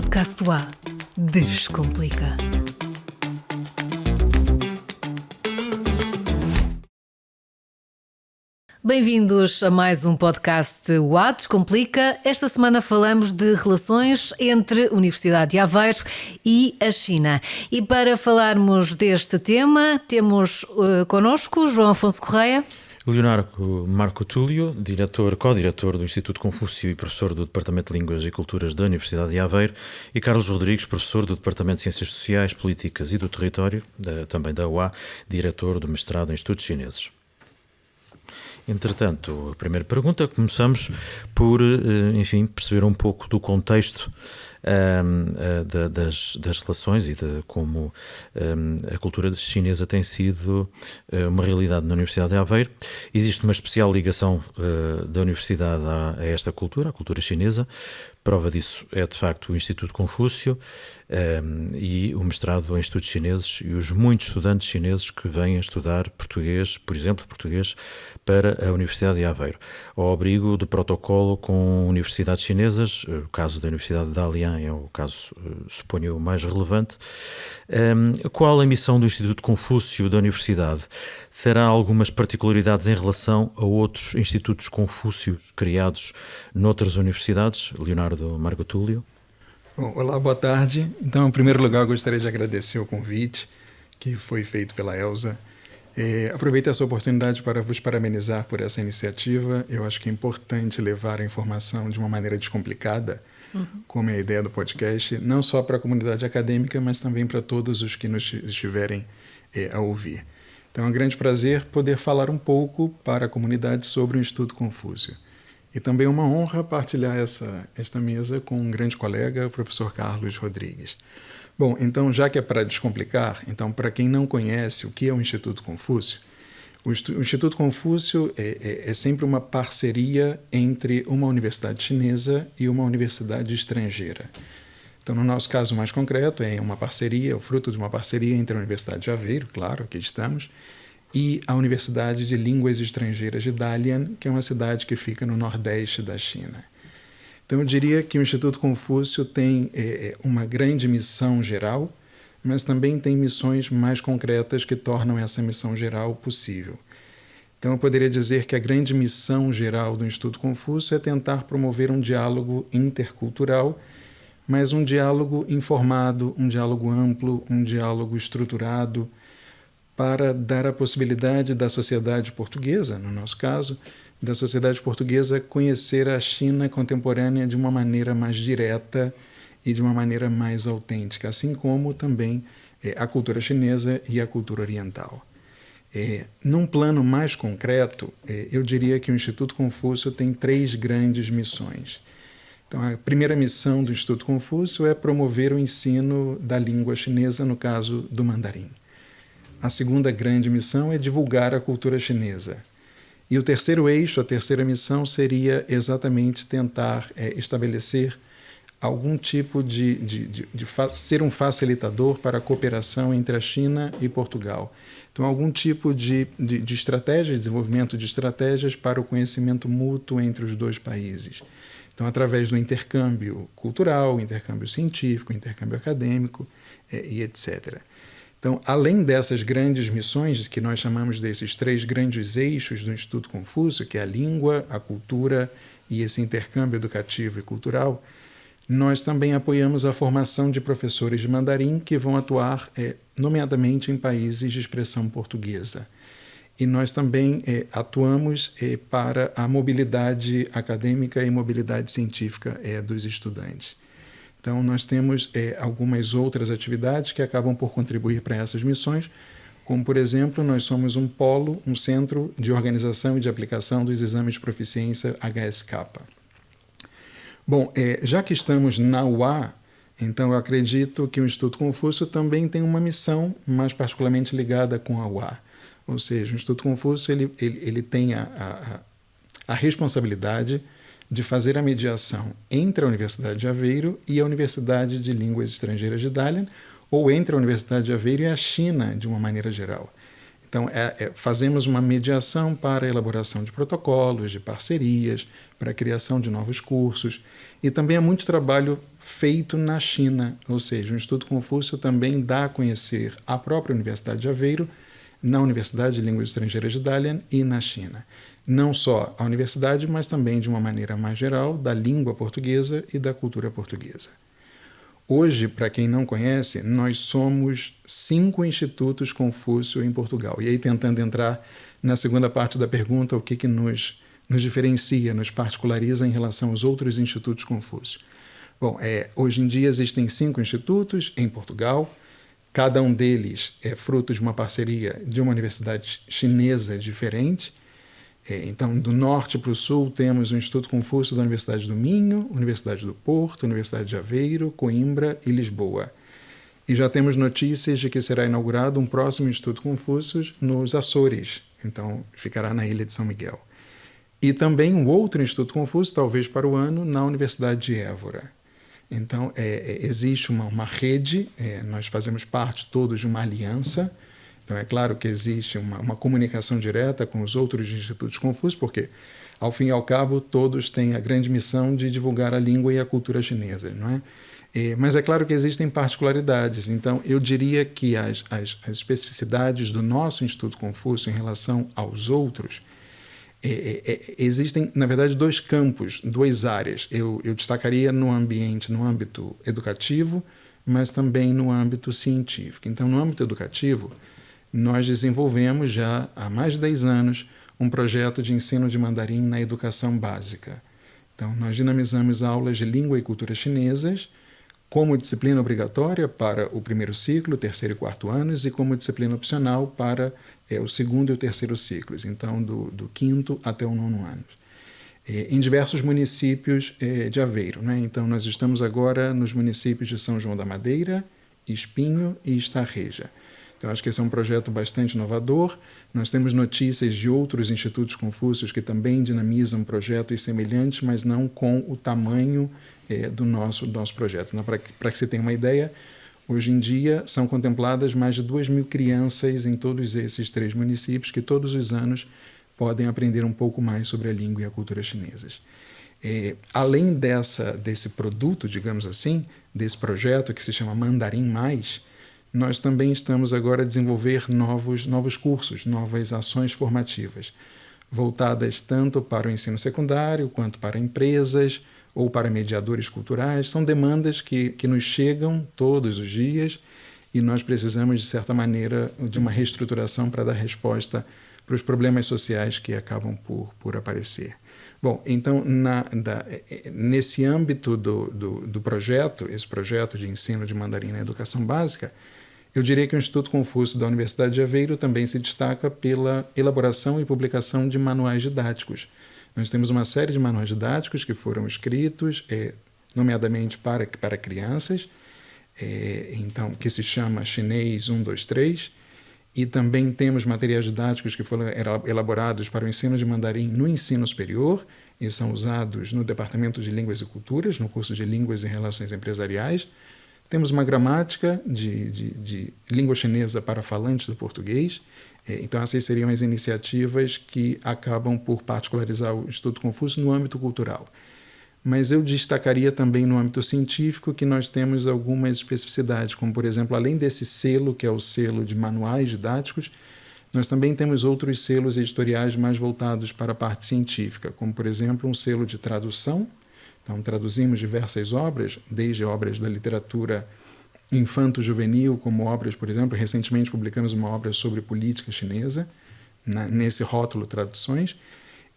podcast do A. Descomplica. Bem-vindos a mais um podcast O A Descomplica. Esta semana falamos de relações entre a Universidade de Aveiro e a China. E para falarmos deste tema, temos connosco João Afonso Correia. Leonardo Marco Túlio, co-diretor do Instituto Confúcio e professor do Departamento de Línguas e Culturas da Universidade de Aveiro, e Carlos Rodrigues, professor do Departamento de Ciências Sociais, Políticas e do Território, também da UA, diretor do mestrado em Estudos Chineses. Entretanto, a primeira pergunta, começamos por, perceber um pouco do contexto das relações e de como a cultura chinesa tem sido uma realidade na Universidade de Aveiro. Existe uma especial ligação da Universidade a esta cultura, a cultura chinesa. Prova disso é, de facto, o Instituto Confúcio e o mestrado em Estudos Chineses e os muitos estudantes chineses que vêm estudar português, por exemplo, português, para a Universidade de Aveiro. Ao abrigo do protocolo com universidades chinesas, o caso da Universidade de Dalian é o caso, suponho, o mais relevante. Qual a missão do Instituto Confúcio da Universidade? Terá algumas particularidades em relação a outros institutos confúcios criados noutras universidades? Leonardo Marco Túlio. Bom, olá, boa tarde. Então, em primeiro lugar, eu gostaria de agradecer o convite que foi feito pela Elza. Aproveito essa oportunidade para vos parabenizar por essa iniciativa. Eu acho que é importante levar a informação de uma maneira descomplicada, como é a ideia do podcast, não só para a comunidade acadêmica, mas também para todos os que nos estiverem a ouvir. Então é um grande prazer poder falar um pouco para a comunidade sobre o Instituto Confúcio. E também é uma honra partilhar esta mesa com um grande colega, o professor Carlos Rodrigues. Bom, então já que é para descomplicar, então para quem não conhece o que é o Instituto Confúcio, o Instituto Confúcio é sempre uma parceria entre uma universidade chinesa e uma universidade estrangeira. Então, no nosso caso mais concreto, é uma parceria, o fruto de uma parceria entre a Universidade de Aveiro, claro, aqui estamos, e a Universidade de Línguas Estrangeiras de Dalian, que é uma cidade que fica no nordeste da China. Então, eu diria que o Instituto Confúcio tem uma grande missão geral, mas também tem missões mais concretas que tornam essa missão geral possível. Então, eu poderia dizer que a grande missão geral do Instituto Confúcio é tentar promover um diálogo intercultural, mas um diálogo informado, um diálogo amplo, um diálogo estruturado, para dar a possibilidade da sociedade portuguesa, no nosso caso, da sociedade portuguesa conhecer a China contemporânea de uma maneira mais direta e de uma maneira mais autêntica, assim como também a cultura chinesa e a cultura oriental. Num plano mais concreto, eu diria que o Instituto Confúcio tem 3 grandes missões. Então, a primeira missão do Instituto Confúcio é promover o ensino da língua chinesa, no caso do mandarim. A segunda grande missão é divulgar a cultura chinesa. E o terceiro eixo, a terceira missão, seria exatamente tentar estabelecer algum tipo de ser um facilitador para a cooperação entre a China e Portugal. Então, algum tipo de estratégia, desenvolvimento de estratégias para o conhecimento mútuo entre os dois países. Então, através do intercâmbio cultural, intercâmbio científico, intercâmbio acadêmico e etc. Então, além dessas grandes missões, que nós chamamos desses 3 grandes eixos do Instituto Confúcio, que é a língua, a cultura e esse intercâmbio educativo e cultural, nós também apoiamos a formação de professores de mandarim que vão atuar, nomeadamente, em países de expressão portuguesa. E nós também atuamos para a mobilidade acadêmica e mobilidade científica dos estudantes. Então, nós temos algumas outras atividades que acabam por contribuir para essas missões, como, por exemplo, nós somos um polo, um centro de organização e de aplicação dos exames de proficiência HSK. Bom, já que estamos na UA, então eu acredito que o Instituto Confúcio também tem uma missão mais particularmente ligada com a UA. Ou seja, o Instituto Confúcio ele tem a responsabilidade de fazer a mediação entre a Universidade de Aveiro e a Universidade de Línguas Estrangeiras de Dalian, ou entre a Universidade de Aveiro e a China, de uma maneira geral. Então, fazemos uma mediação para a elaboração de protocolos, de parcerias, para a criação de novos cursos. E também há muito trabalho feito na China, ou seja, o Instituto Confúcio também dá a conhecer a própria Universidade de Aveiro, na Universidade de Línguas Estrangeiras de Dalian e na China. Não só a universidade, mas também, de uma maneira mais geral, da língua portuguesa e da cultura portuguesa. Hoje, para quem não conhece, nós somos 5 institutos Confúcio em Portugal. E aí, tentando entrar na segunda parte da pergunta, o que nos diferencia, nos particulariza em relação aos outros institutos Confúcio. Bom, hoje em dia existem 5 institutos em Portugal. Cada um deles é fruto de uma parceria de uma universidade chinesa diferente. Então, do norte para o sul, temos o Instituto Confúcio da Universidade do Minho, Universidade do Porto, Universidade de Aveiro, Coimbra e Lisboa. E já temos notícias de que será inaugurado um próximo Instituto Confúcio nos Açores, então ficará na ilha de São Miguel. E também um outro Instituto Confúcio, talvez para o ano, na Universidade de Évora. Então, existe uma rede, nós fazemos parte todos de uma aliança. Então, é claro que existe uma comunicação direta com os outros institutos Confúcio, porque, ao fim e ao cabo, todos têm a grande missão de divulgar a língua e a cultura chinesa, não é? Mas é claro que existem particularidades. Então, eu diria que as especificidades do nosso Instituto Confúcio em relação aos outros, existem, na verdade, 2 campos, 2 áreas. Eu destacaria no âmbito educativo, mas também no âmbito científico. Então, no âmbito educativo, nós desenvolvemos já há mais de 10 anos um projeto de ensino de mandarim na educação básica. Então, nós dinamizamos aulas de língua e cultura chinesas como disciplina obrigatória para o primeiro ciclo, terceiro e quarto anos, e como disciplina opcional para o segundo e o terceiro ciclos, então do quinto até o nono ano, em diversos municípios de Aveiro, né? Então, nós estamos agora nos municípios de São João da Madeira, Espinho e Estarreja. Então, acho que esse é um projeto bastante inovador. Nós temos notícias de outros institutos Confúcios que também dinamizam projetos semelhantes, mas não com o tamanho do nosso projeto. Então, para que você tenha uma ideia, hoje em dia são contempladas mais de 2.000 crianças em todos esses 3 municípios que todos os anos podem aprender um pouco mais sobre a língua e a cultura chinesas. Além desse produto, digamos assim, desse projeto que se chama Mandarim Mais, nós também estamos agora a desenvolver novos cursos, novas ações formativas, voltadas tanto para o ensino secundário, quanto para empresas ou para mediadores culturais. São demandas que nos chegam todos os dias e nós precisamos, de certa maneira, de uma reestruturação para dar resposta para os problemas sociais que acabam por aparecer. Bom, então, nesse âmbito do projeto, esse projeto de ensino de mandarim na educação básica, eu diria que o Instituto Confúcio da Universidade de Aveiro também se destaca pela elaboração e publicação de manuais didáticos. Nós temos uma série de manuais didáticos que foram escritos, nomeadamente para crianças, então, que se chama Chinês 1, 2, 3, e também temos materiais didáticos que foram elaborados para o ensino de mandarim no ensino superior e são usados no Departamento de Línguas e Culturas, no curso de Línguas e Relações Empresariais. Temos uma gramática de língua chinesa para falantes do português. Então, essas seriam as iniciativas que acabam por particularizar o Instituto Confúcio no âmbito cultural. Mas eu destacaria também no âmbito científico que nós temos algumas especificidades, como, por exemplo, além desse selo, que é o selo de manuais didáticos, nós também temos outros selos editoriais mais voltados para a parte científica, como, por exemplo, um selo de tradução. Então, traduzimos diversas obras, desde obras da literatura infanto-juvenil, como obras, por exemplo, recentemente publicamos uma obra sobre política chinesa, nesse rótulo Traduções,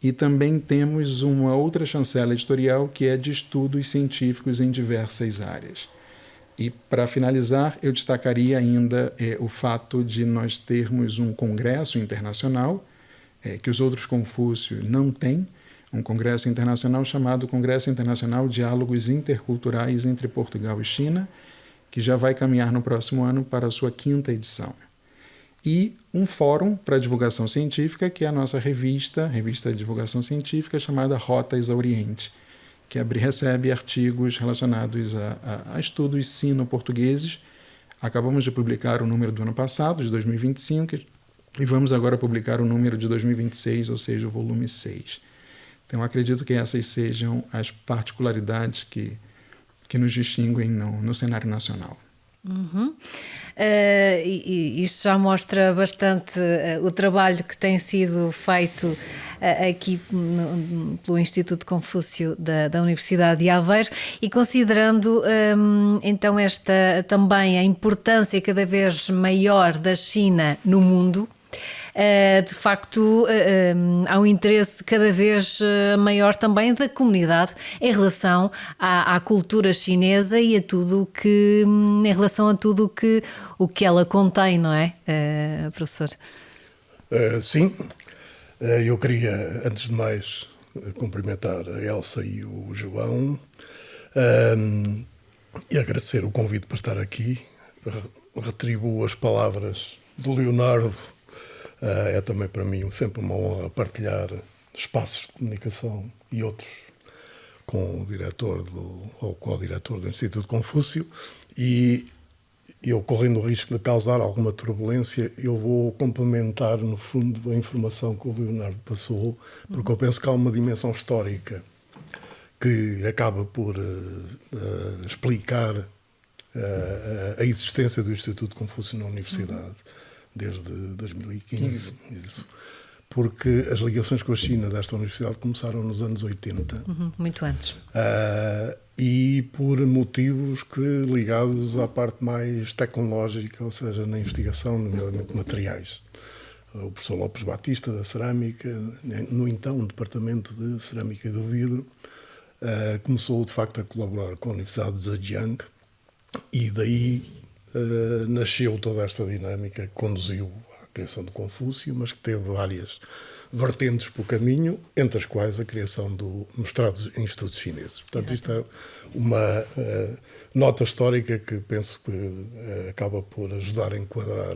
e também temos uma outra chancela editorial que é de estudos científicos em diversas áreas. E, para finalizar, eu destacaria ainda o fato de nós termos um congresso internacional, que os outros Confúcios não têm, um congresso internacional chamado Congresso Internacional Diálogos Interculturais entre Portugal e China, que já vai caminhar no próximo ano para a sua 5ª edição. E um fórum para divulgação científica, que é a nossa revista de divulgação científica chamada Rotas ao Oriente, que recebe artigos relacionados a estudos sino-portugueses. Acabamos de publicar o número do ano passado, de 2025, E vamos agora publicar o número de 2026, ou seja, o volume 6. Então, acredito que essas sejam as particularidades que nos distinguem no cenário nacional. Isto já mostra bastante o trabalho que tem sido feito aqui pelo Instituto Confúcio da Universidade de Aveiro, e considerando então também a importância cada vez maior da China no mundo, de facto há um interesse cada vez maior também da comunidade em relação à cultura chinesa e a tudo que, em relação a tudo o que ela contém, não é, professor? Sim, eu queria, antes de mais, cumprimentar a Elsa e o João e agradecer o convite para estar aqui. Retribuo as palavras do Leonardo. É também para mim sempre uma honra partilhar espaços de comunicação e outros com o diretor ou co-diretor do Instituto Confúcio, e eu, correndo o risco de causar alguma turbulência, eu vou complementar, no fundo, a informação que o Leonardo passou, porque eu penso que há uma dimensão histórica que acaba por explicar a existência do Instituto Confúcio na Universidade desde 2015. Isso. Porque as ligações com a China desta universidade começaram nos anos 80. Muito antes. E por motivos ligados à parte mais tecnológica, ou seja, na investigação, nomeadamente materiais. O professor Lopes Batista, da Cerâmica, no então Departamento de Cerâmica e do Vidro, começou de facto a colaborar com a Universidade de Zhejiang, e daí nasceu toda esta dinâmica que conduziu à criação do Confúcio, mas que teve várias vertentes pelo caminho, entre as quais a criação do mestrado em estudos chineses. Portanto, isto é uma nota histórica que penso que acaba por ajudar a enquadrar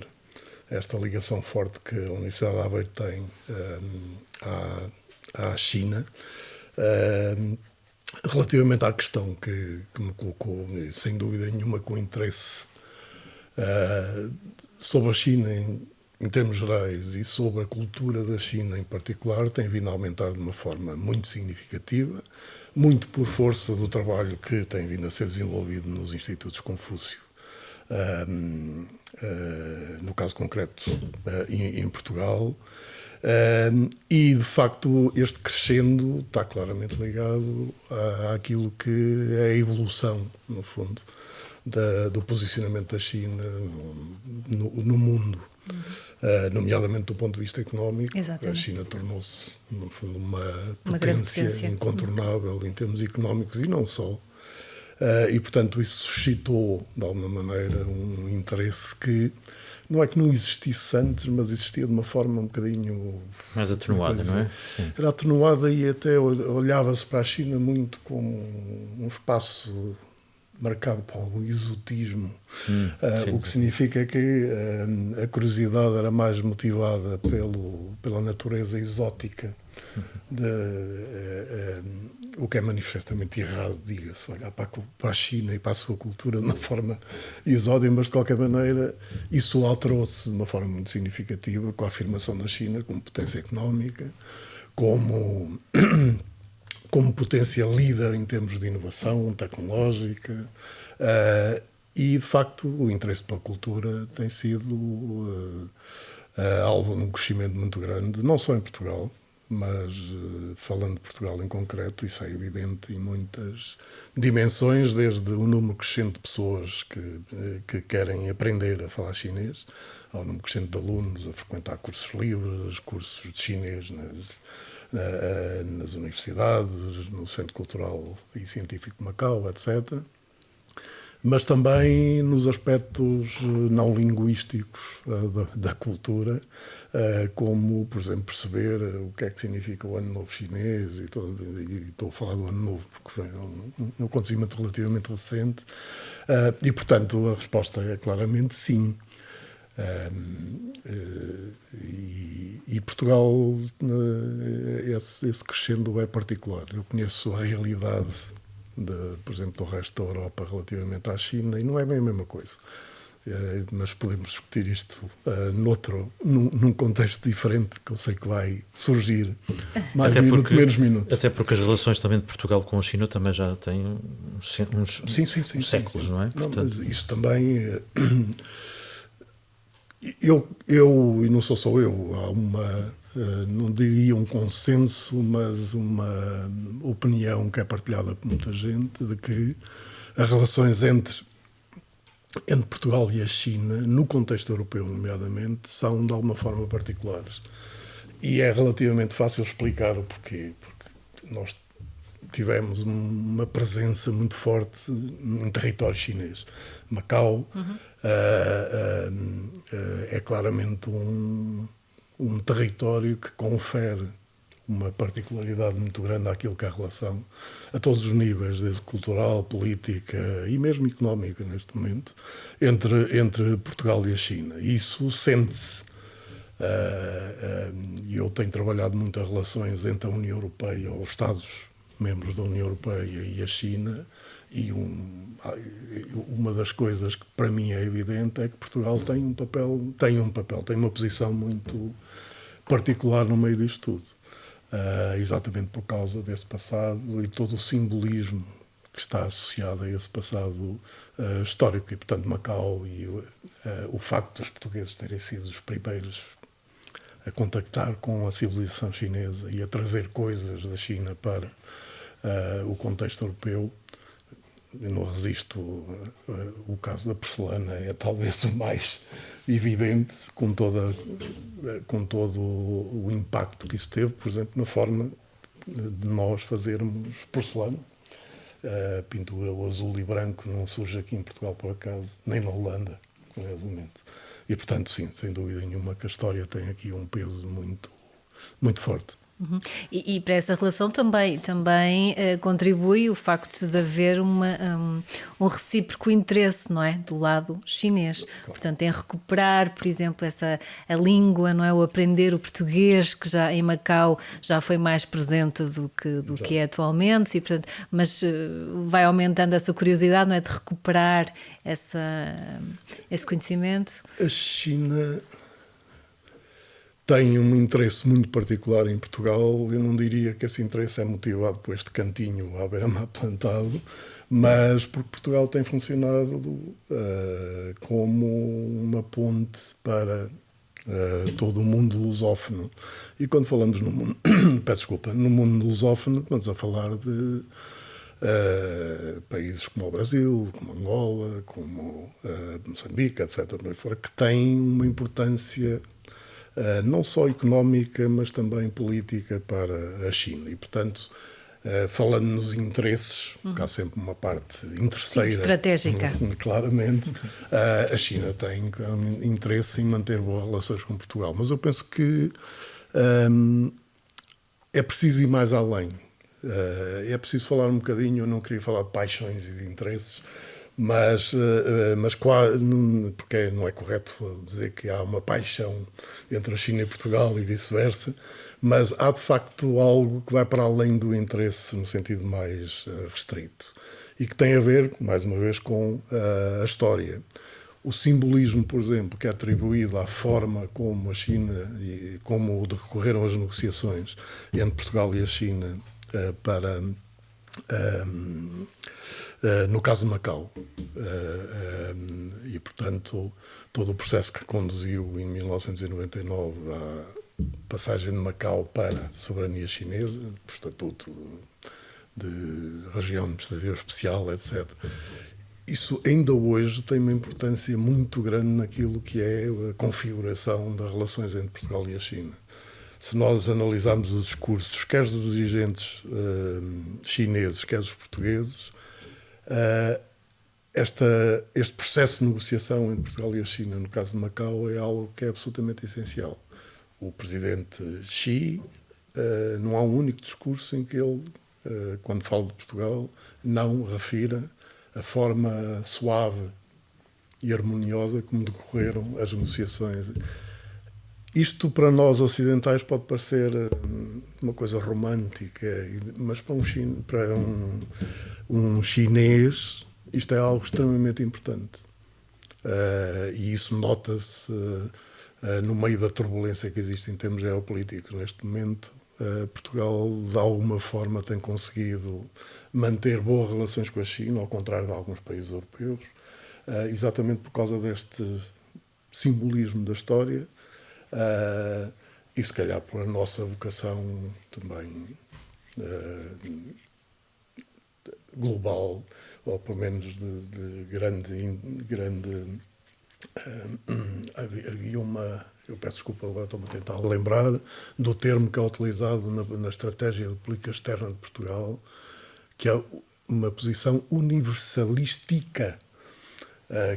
esta ligação forte que a Universidade de Aveiro tem à China. Relativamente à questão que me colocou, sem dúvida nenhuma, com interesse sobre a China em termos gerais e sobre a cultura da China em particular, tem vindo a aumentar de uma forma muito significativa, muito por força do trabalho que tem vindo a ser desenvolvido nos Institutos Confúcio, no caso concreto em Portugal. E, de facto, este crescendo está claramente ligado àquilo que é a evolução, no fundo, do posicionamento da China no mundo, nomeadamente do ponto de vista económico. Exatamente. A China tornou-se, no fundo, uma potência incontornável em termos económicos e não só. E, portanto, isso suscitou, de alguma maneira, um interesse que não é que não existisse antes, mas existia de uma forma um bocadinho... mais atenuada, não é? Sim. Era atenuada, e até olhava-se para a China muito como um espaço marcado por algum exotismo, o que significa que a curiosidade era mais motivada pela natureza exótica, o que é manifestamente errado, diga-se, olhar para a China e para a sua cultura de uma forma exótica, mas de qualquer maneira isso alterou-se de uma forma muito significativa com a afirmação da China como potência económica, como potência líder em termos de inovação tecnológica, e, de facto, o interesse pela cultura tem sido alvo de um crescimento muito grande, não só em Portugal, mas, falando de Portugal em concreto, isso é evidente em muitas dimensões, desde o número crescente de pessoas que querem aprender a falar chinês, ao número crescente de alunos a frequentar cursos livres, cursos de chinês nas universidades, no Centro Cultural e Científico de Macau, etc. Mas também nos aspectos não linguísticos da cultura, como, por exemplo, perceber o que é que significa o Ano Novo Chinês, e estou a falar do Ano Novo porque foi um acontecimento relativamente recente, e, portanto, a resposta é claramente sim. E Portugal, esse crescendo é particular. Eu conheço a realidade, por exemplo, do resto da Europa relativamente à China, e não é bem a mesma coisa. mas podemos discutir isto num contexto diferente, que eu sei que vai surgir mais minuto, menos minutos. Até porque as relações também de Portugal com a China também já têm uns séculos, sim. não é? Não, mas isso também... Eu, e não sou só eu, há não diria um consenso, mas uma opinião que é partilhada por muita gente, de que as relações entre Portugal e a China, no contexto europeu nomeadamente, são de alguma forma particulares. E é relativamente fácil explicar o porquê, porque nós tivemos uma presença muito forte em território chinês. Macau é claramente um território que confere uma particularidade muito grande àquilo que é a relação, a todos os níveis, desde cultural, política e mesmo económica neste momento, entre Portugal e a China. Isso sente-se. Eu tenho trabalhado muito as relações entre a União Europeia, ou os Estados-membros da União Europeia e a China, e uma das coisas que para mim é evidente é que Portugal tem uma posição muito particular no meio disto tudo. Exatamente por causa desse passado e todo o simbolismo que está associado a esse passado histórico. E, portanto, Macau e o facto dos portugueses terem sido os primeiros a contactar com a civilização chinesa e a trazer coisas da China para o contexto europeu. Eu não resisto. O caso da porcelana é talvez o mais evidente, com todo o impacto que isso teve, por exemplo, na forma de nós fazermos porcelana. A pintura, o azul e branco, não surge aqui em Portugal por acaso, nem na Holanda, curiosamente. E, portanto, sim, sem dúvida nenhuma que a história tem aqui um peso muito, muito forte. Uhum. E para essa relação também contribui o facto de haver um recíproco interesse, não é? Do lado chinês. Claro. Portanto, em recuperar, por exemplo, a língua, não é? O aprender o português, que já em Macau já foi mais presente do que é atualmente, e, portanto, mas vai aumentando essa curiosidade, não é? De recuperar esse conhecimento. A China tem um interesse muito particular em Portugal. Eu não diria que esse interesse é motivado por este cantinho à beira-mar plantado, mas porque Portugal tem funcionado como uma ponte para todo o mundo lusófono. E quando falamos no mundo, no mundo lusófono, estamos a falar de países como o Brasil, como Angola, como Moçambique, etc., que têm uma importância não só económica, mas também política para a China. E, portanto, falando nos interesses, porque há sempre uma parte interesseira. Sim, estratégica. Claramente, a China tem interesse em manter boas relações com Portugal. Mas eu penso que é preciso ir mais além. É preciso falar um bocadinho, eu não queria falar de paixões e de interesses, mas porque não é correto dizer que há uma paixão entre a China e Portugal e vice-versa, mas há de facto algo que vai para além do interesse no sentido mais restrito e que tem a ver, mais uma vez, com a história. O simbolismo, por exemplo, que é atribuído à forma como a China e como decorreram as negociações entre Portugal e a China no caso de Macau. E, portanto, todo o processo que conduziu em 1999 à passagem de Macau para a soberania chinesa, por estatuto de região administrativa especial, etc. Isso ainda hoje tem uma importância muito grande naquilo que é a configuração das relações entre Portugal e a China. Se nós analisarmos os discursos, quer dos dirigentes chineses, quer dos portugueses, este processo de negociação entre Portugal e a China, no caso de Macau, é algo que é absolutamente essencial. O presidente Xi, não há um único discurso em que ele, quando fala de Portugal, não refira a forma suave e harmoniosa como decorreram as negociações. Isto para nós ocidentais pode parecer uma coisa romântica, mas para um chinês isto é algo extremamente importante. E isso nota-se no meio da turbulência que existe em termos geopolíticos neste momento. Portugal, de alguma forma, tem conseguido manter boas relações com a China, ao contrário de alguns países europeus, exatamente por causa deste simbolismo da história e, se calhar, por a nossa vocação também global, ou pelo menos de grande havia uma, eu peço desculpa, agora estou-me a tentar lembrar do termo que é utilizado na estratégia de política externa de Portugal, que é uma posição universalística,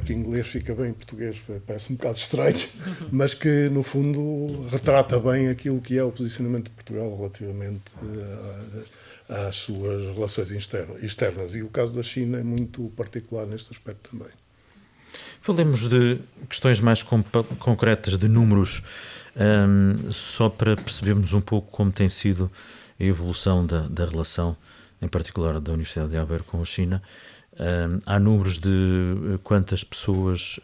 que em inglês fica bem, em português parece um bocado estranho, mas que no fundo retrata bem aquilo que é o posicionamento de Portugal relativamente às suas relações externas. E o caso da China é muito particular neste aspecto também. Falemos de questões mais concretas, de números, só para percebermos um pouco como tem sido a evolução da relação, em particular da Universidade de Aveiro com a China. Há números de quantas pessoas,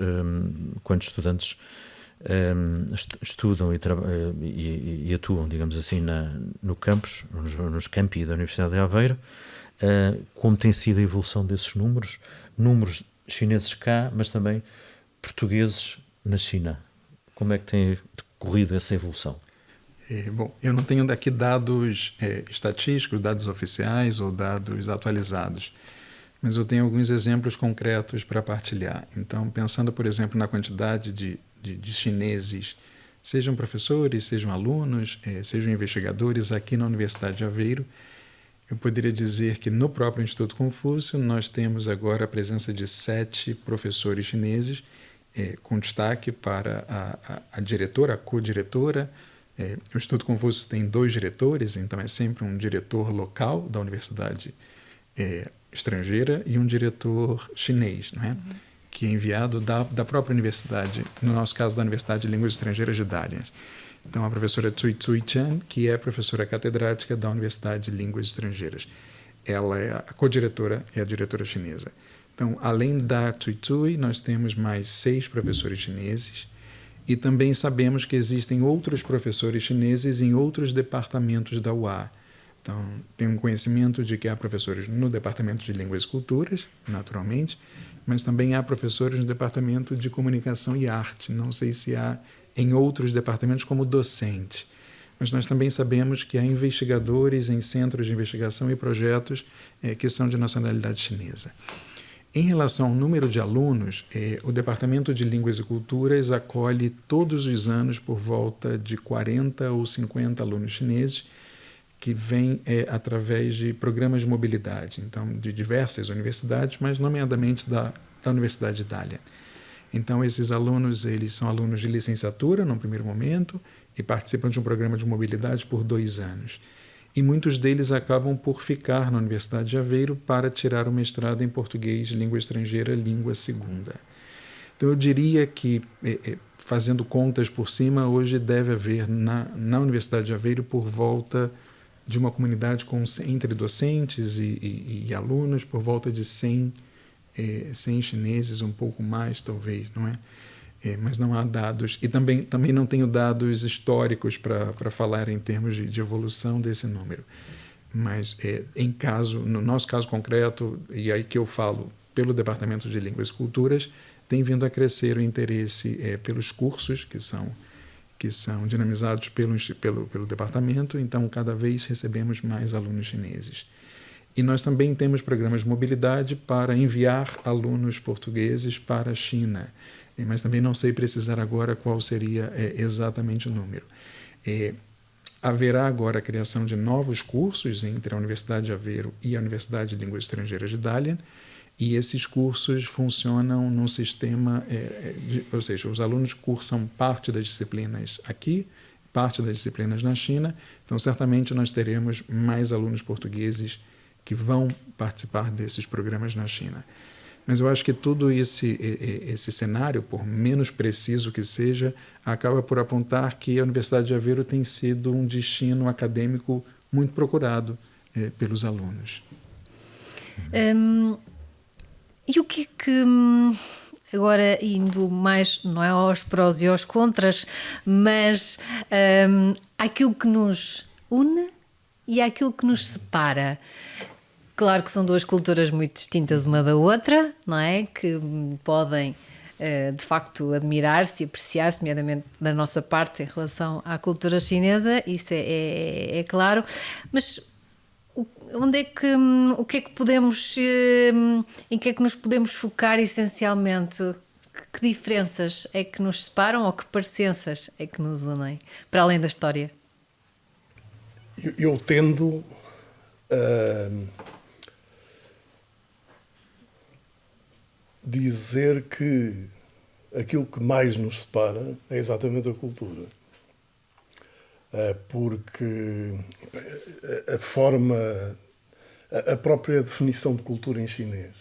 quantos estudantes estudam e atuam, digamos assim, no campus, nos campi da Universidade de Aveiro. Como tem sido a evolução desses números chineses cá, mas também portugueses na China. Como é que tem decorrido essa evolução? Bom, eu não tenho daqui dados estatísticos, dados oficiais ou dados atualizados, mas eu tenho alguns exemplos concretos para partilhar. Então, pensando, por exemplo, na quantidade de chineses, sejam professores, sejam alunos, sejam investigadores aqui na Universidade de Aveiro, eu poderia dizer que no próprio Instituto Confúcio nós temos agora a presença de 7 professores chineses, com destaque para a diretora, a co-diretora. O Instituto Confúcio tem 2 diretores, então é sempre um diretor local da universidade estrangeira e um diretor chinês, não é? Que é enviado da própria universidade, no nosso caso da Universidade de Línguas Estrangeiras de Dalian. Então, a professora Tsui Tsui Chan, que é professora catedrática da Universidade de Línguas Estrangeiras. Ela é a co-diretora, é a diretora chinesa. Então, além da Tsui Tsui, nós temos mais 6 professores chineses e também sabemos que existem outros professores chineses em outros departamentos da UA. Então, tenho um conhecimento de que há professores no Departamento de Línguas e Culturas, naturalmente, mas também há professores no Departamento de Comunicação e Arte. Não sei se há em outros departamentos como docente. Mas nós também sabemos que há investigadores em centros de investigação e projetos que são de nacionalidade chinesa. Em relação ao número de alunos, o Departamento de Línguas e Culturas acolhe todos os anos por volta de 40 ou 50 alunos chineses que vêm através de programas de mobilidade, então de diversas universidades, mas nomeadamente da Universidade de Dalian. Então, esses alunos, eles são alunos de licenciatura, no primeiro momento, e participam de um programa de mobilidade por 2 anos. E muitos deles acabam por ficar na Universidade de Aveiro para tirar o mestrado em português, língua estrangeira, língua segunda. Então, eu diria que, fazendo contas por cima, hoje deve haver na Universidade de Aveiro por volta de uma comunidade entre docentes e alunos, por volta de 100 chineses, um pouco mais talvez, não é? Mas não há dados, e também não tenho dados históricos para falar em termos de evolução desse número. Mas no nosso caso concreto, e aí que eu falo pelo Departamento de Línguas e Culturas, tem vindo a crescer o interesse pelos cursos que são dinamizados pelo departamento, então cada vez recebemos mais alunos chineses. E nós também temos programas de mobilidade para enviar alunos portugueses para a China, mas também não sei precisar agora qual seria exatamente o número. Haverá agora a criação de novos cursos entre a Universidade de Aveiro e a Universidade de Línguas Estrangeiras de Dalian, e esses cursos funcionam num sistema, ou seja, os alunos cursam parte das disciplinas aqui, parte das disciplinas na China, então certamente nós teremos mais alunos portugueses que vão participar desses programas na China. Mas eu acho que todo esse cenário, por menos preciso que seja, acaba por apontar que a Universidade de Aveiro tem sido um destino acadêmico muito procurado pelos alunos. E o que é que Agora, indo mais, não é aos prós e aos contras, mas aquilo que nos une e aquilo que nos separa. Claro que são duas culturas muito distintas uma da outra, não é? Que podem, de facto, admirar-se e apreciar-se, nomeadamente da nossa parte, em relação à cultura chinesa, isso é claro. Mas onde é que, o que é que podemos, em que é que nos podemos focar essencialmente? Que diferenças é que nos separam ou que parecenças é que nos unem, para além da história? Eu tendo a dizer que aquilo que mais nos separa é exatamente a cultura. Porque a própria definição de cultura em chinês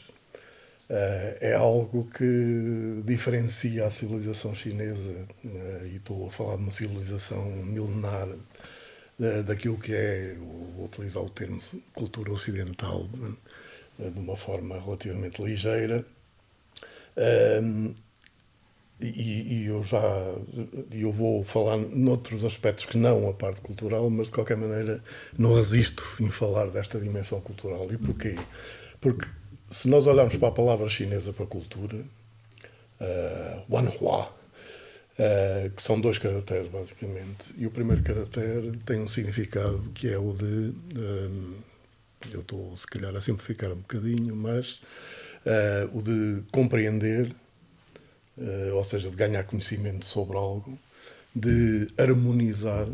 é algo que diferencia a civilização chinesa, e estou a falar de uma civilização milenar, daquilo que é, vou utilizar o termo cultura ocidental de uma forma relativamente ligeira. E eu vou falar noutros aspectos que não a parte cultural, mas de qualquer maneira não resisto em falar desta dimensão cultural. E porquê? Porque se nós olharmos para a palavra chinesa para cultura, Wanhua, que são 2 caracteres basicamente, e o primeiro caractere tem um significado que é o de, eu estou se calhar a simplificar um bocadinho, mas o de compreender, ou seja, de ganhar conhecimento sobre algo, de harmonizar,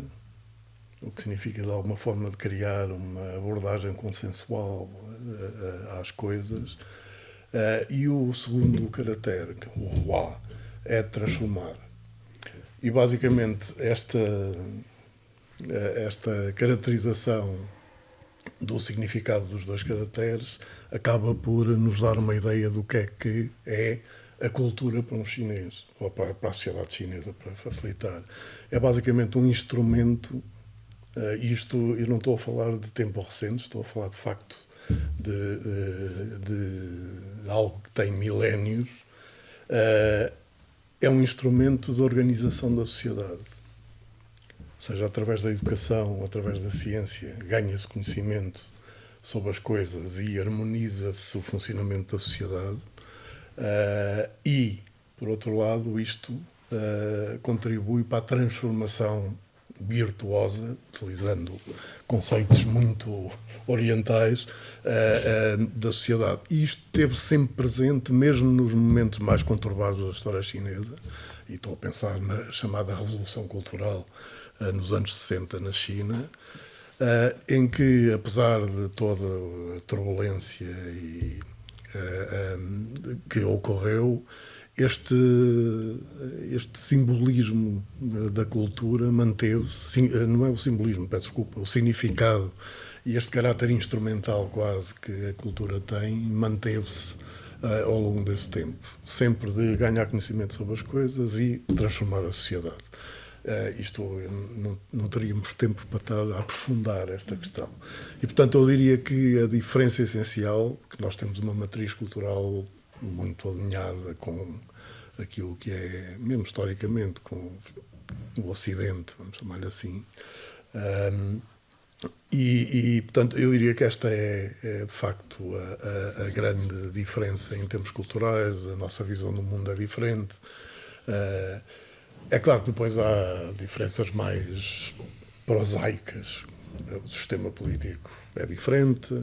o que significa de alguma forma de criar uma abordagem consensual às coisas. E o segundo caractere, o Hua, é transformar. E basicamente esta caracterização do significado dos 2 caracteres acaba por nos dar uma ideia do que é a cultura para um chinês, ou para a sociedade chinesa, para facilitar. É basicamente um instrumento, isto eu não estou a falar de tempo recente, estou a falar de facto de algo que tem milénios, é um instrumento de organização da sociedade. Ou seja, através da educação, através da ciência, ganha-se conhecimento sobre as coisas e harmoniza-se o funcionamento da sociedade. E, por outro lado, isto contribui para a transformação virtuosa, utilizando conceitos muito orientais, da sociedade. E isto esteve sempre presente, mesmo nos momentos mais conturbados da história chinesa, e estou a pensar na chamada Revolução Cultural nos anos 60 na China, em que, apesar de toda a turbulência que ocorreu, este simbolismo da cultura manteve-se, não é o simbolismo, peço desculpa, o significado e este caráter instrumental quase que a cultura tem, manteve-se ao longo desse tempo, sempre de ganhar conhecimento sobre as coisas e transformar a sociedade. Isto não teríamos tempo para estar a aprofundar esta questão. E, portanto, eu diria que a diferença essencial, que nós temos uma matriz cultural muito alinhada com aquilo que é, mesmo historicamente, com o Ocidente, vamos chamar-lhe assim. Portanto, eu diria que esta é de facto a grande diferença em termos culturais. A nossa visão do mundo é diferente. É claro que depois há diferenças mais prosaicas. O sistema político é diferente,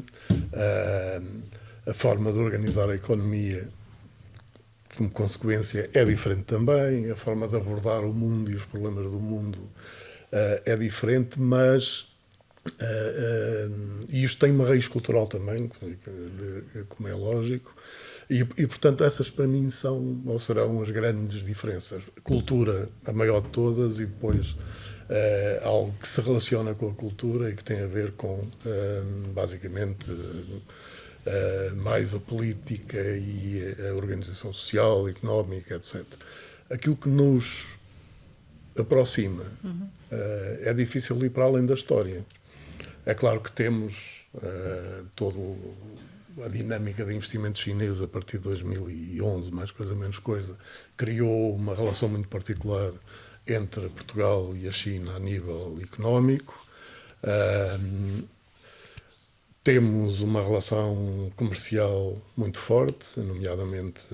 a forma de organizar a economia, como consequência, é diferente também, a forma de abordar o mundo e os problemas do mundo é diferente, mas isto tem uma raiz cultural também, como é lógico. E, portanto, essas para mim são ou serão as grandes diferenças. Cultura, a maior de todas, e depois algo que se relaciona com a cultura e que tem a ver com, basicamente, mais a política e a organização social, económica, etc. Aquilo que nos aproxima é difícil ir para além da história. É claro que temos todo a dinâmica de investimento chinês a partir de 2011, mais coisa menos coisa, criou uma relação muito particular entre Portugal e a China a nível económico. Temos uma relação comercial muito forte, nomeadamente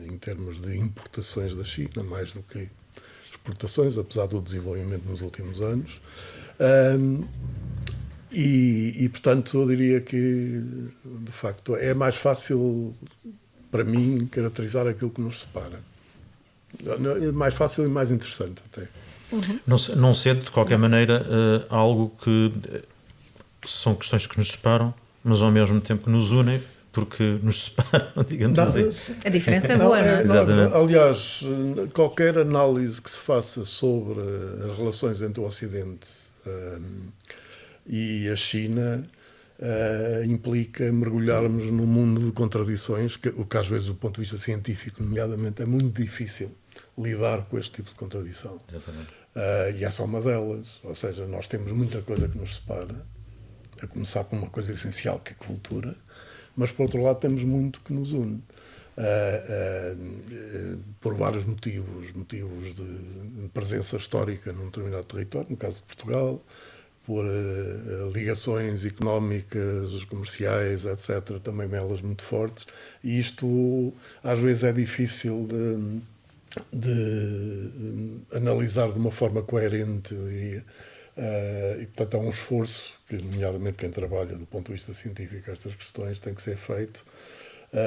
em termos de importações da China, mais do que exportações, apesar do desenvolvimento nos últimos anos. Portanto, eu diria que, de facto, é mais fácil, para mim, caracterizar aquilo que nos separa. É mais fácil e mais interessante, até. Não sendo, de qualquer maneira, algo que são questões que nos separam, mas ao mesmo tempo que nos unem, porque nos separam, digamos assim. A diferença é boa, não é? Exatamente. Aliás, qualquer análise que se faça sobre as relações entre o Ocidente e a China implica mergulharmos num mundo de contradições, o que às vezes, do ponto de vista científico, nomeadamente, é muito difícil lidar com este tipo de contradição. Exatamente. E essa é uma delas. Ou seja, nós temos muita coisa que nos separa, a começar por uma coisa essencial, que é a cultura, mas, por outro lado, temos muito que nos une. Por vários motivos de presença histórica num determinado território, no caso de Portugal, por ligações económicas, comerciais, etc., também elas muito fortes, e isto às vezes é difícil de analisar de uma forma coerente, eu diria. E portanto há um esforço que, nomeadamente, quem trabalha do ponto de vista científico estas questões tem que ser feito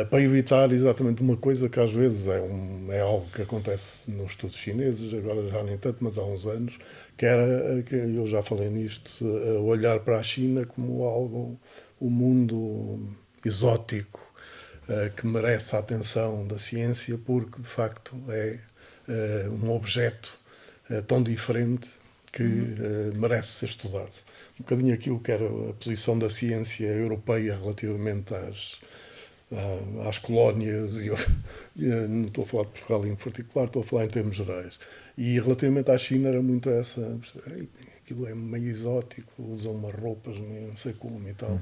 para evitar exatamente uma coisa que às vezes é algo que acontece nos estudos chineses, agora já nem tanto, mas há uns anos, que eu já falei nisto, olhar para a China como algo, um mundo exótico, que merece a atenção da ciência, porque de facto é um objeto tão diferente que merece ser estudado. Um bocadinho aquilo que era a posição da ciência europeia relativamente às colónias, não estou a falar de Portugal em particular, estou a falar em termos gerais. E relativamente à China era muito essa, aquilo é meio exótico, usam umas roupas meio não sei como e tal.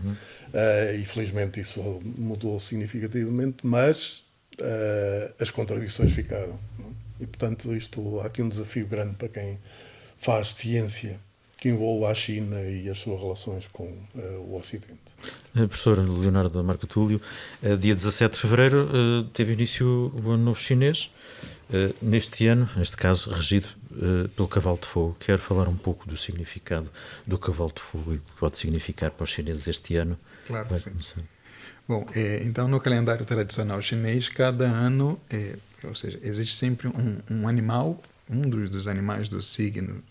E felizmente isso mudou significativamente, mas as contradições ficaram. E portanto há aqui um desafio grande para quem faz ciência que envolve a China e as suas relações com o Ocidente. Professor Leonardo Marco Túlio, dia 17 de fevereiro teve início o Ano Novo Chinês, neste ano, neste caso, regido pelo Cavalo de Fogo. Quero falar um pouco do significado do Cavalo de Fogo e o que pode significar para os chineses este ano. Claro que sim. Bom, então no calendário tradicional chinês, cada ano, ou seja, existe sempre um animal, um dos animais do signo,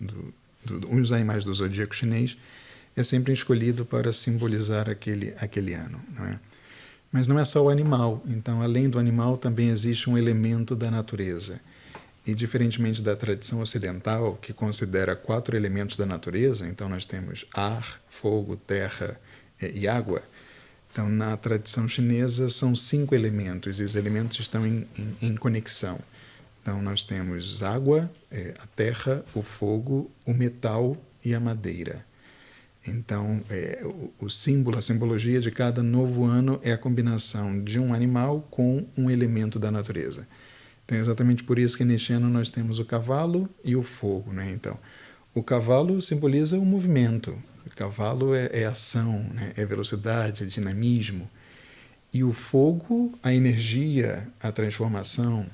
um dos animais do zodíaco chinês, é sempre escolhido para simbolizar aquele ano, não é? Mas não é só o animal. Então, além do animal, também existe um elemento da natureza. E, diferentemente da tradição ocidental, que considera 4 elementos da natureza, então nós temos ar, fogo, terra e água. Então, na tradição chinesa, são 5 elementos, e os elementos estão em conexão. Então, nós temos água, a terra, o fogo, o metal e a madeira. Então, o símbolo, a simbologia de cada novo ano é a combinação de um animal com um elemento da natureza. Então, é exatamente por isso que neste ano nós temos o cavalo e o fogo, né? Então, o cavalo simboliza o movimento. O cavalo é ação, né? É velocidade, é dinamismo. E o fogo, a energia, a transformação.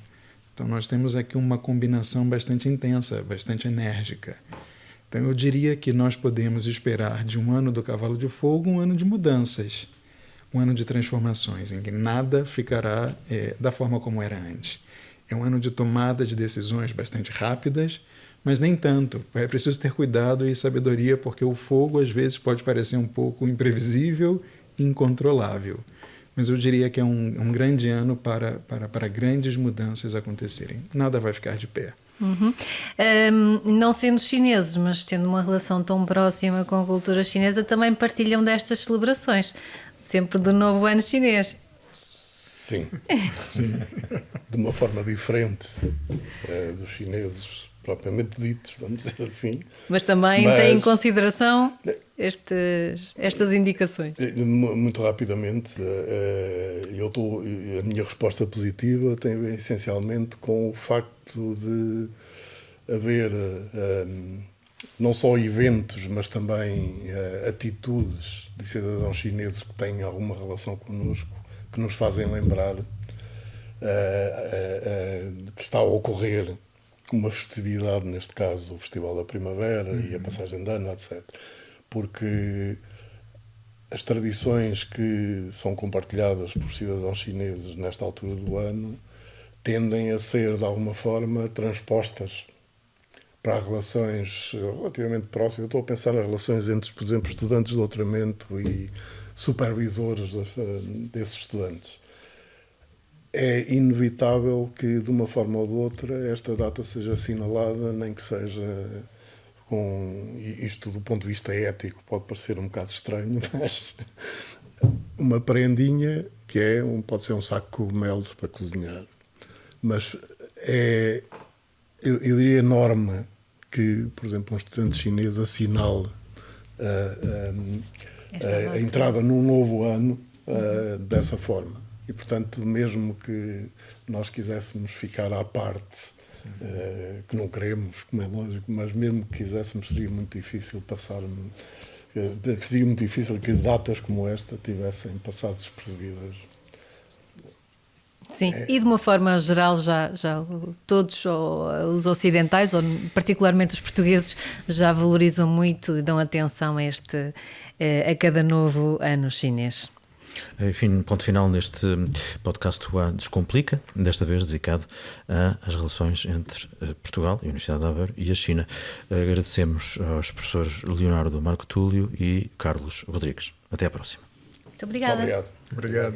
Então, nós temos aqui uma combinação bastante intensa, bastante enérgica. Então, eu diria que nós podemos esperar de um ano do cavalo de fogo um ano de mudanças, um ano de transformações, em que nada ficará da forma como era antes. É um ano de tomada de decisões bastante rápidas, mas nem tanto. É preciso ter cuidado e sabedoria, porque o fogo, às vezes, pode parecer um pouco imprevisível e incontrolável. Mas eu diria que é um grande ano para grandes mudanças acontecerem. Nada vai ficar de pé. Não sendo chineses, mas tendo uma relação tão próxima com a cultura chinesa, também partilham destas celebrações, sempre do novo ano chinês. Sim. De uma forma diferente dos chineses, propriamente ditos, vamos dizer assim. Mas também tem em consideração estas indicações. Muito rapidamente, a minha resposta positiva tem a ver essencialmente com o facto de haver não só eventos, mas também atitudes de cidadãos chineses que têm alguma relação connosco, que nos fazem lembrar que está a ocorrer uma festividade, neste caso o Festival da Primavera e a passagem de ano, etc. Porque as tradições que são compartilhadas por cidadãos chineses nesta altura do ano tendem a ser, de alguma forma, transpostas para relações relativamente próximas. Eu estou a pensar nas relações entre, por exemplo, estudantes de doutoramento e supervisores desses estudantes. É inevitável que, de uma forma ou de outra, esta data seja assinalada, nem que seja com... Isto, do ponto de vista ético, pode parecer um bocado estranho, mas uma prendinha que pode ser um saco de cogumelos para cozinhar. Mas eu diria norma que, por exemplo, um estudante chinês assinale a entrada num novo ano dessa forma. E, portanto, mesmo que nós quiséssemos ficar à parte, que não queremos, como é lógico, mas mesmo que quiséssemos, seria muito difícil seria muito difícil que datas como esta tivessem passado despercebidas. Sim, e de uma forma geral já todos os ocidentais, ou particularmente os portugueses, já valorizam muito e dão atenção a cada novo ano chinês. Enfim, ponto final neste podcast UA Descomplica, desta vez dedicado às relações entre Portugal e a Universidade de Aveiro e a China. Agradecemos aos professores Leonardo Marco Túlio e Carlos Rodrigues. Até à próxima. Muito obrigada. Muito obrigado.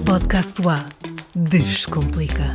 Podcast UA Descomplica.